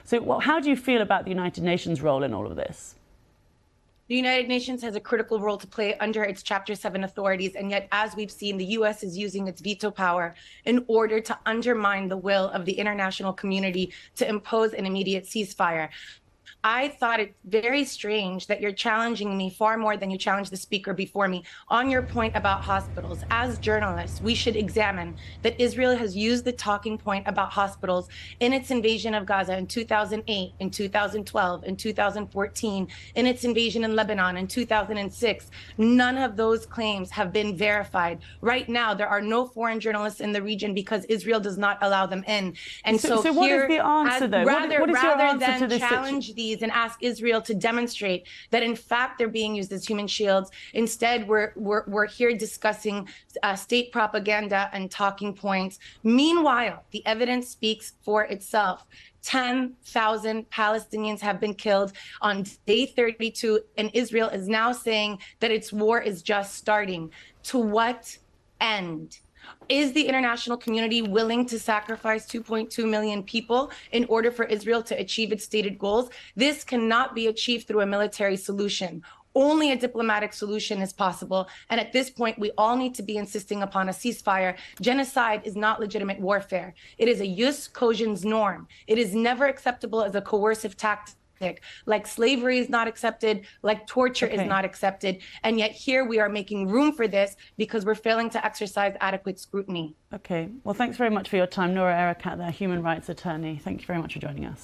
So how do you feel about the United Nations' role in all of this? The United Nations has a critical role to play under its Chapter 7 authorities, and yet, as we've seen, the U.S. is using its veto power in order to undermine the will of the international community to impose an immediate ceasefire. I thought it very strange that you're challenging me far more than you challenged the speaker before me on your point about hospitals. As journalists, we should examine that Israel has used the talking point about hospitals in its invasion of Gaza in 2008, in 2012, in 2014, in its invasion in Lebanon in 2006. None of those claims have been verified. Right now, there are no foreign journalists in the region because Israel does not allow them in. And so what here, is the answer, though? Rather than this challenge these and ask Israel to demonstrate that, in fact, they're being used as human shields, instead, we're here discussing state propaganda and talking points. Meanwhile, the evidence speaks for itself. 10,000 Palestinians have been killed on day 32, and Israel is now saying that its war is just starting. To what end? Is the international community willing to sacrifice 2.2 million people in order for Israel to achieve its stated goals? This cannot be achieved through a military solution. Only a diplomatic solution is possible. And at this point, we all need to be insisting upon a ceasefire. Genocide is not legitimate warfare. It is a jus cogens norm. It is never acceptable as a coercive tactic. Like slavery is not accepted, like torture is not accepted. And yet here we are making room for this because we're failing to exercise adequate scrutiny. Okay, well, thanks very much for your time. Nora, the human rights attorney. Thank you very much for joining us.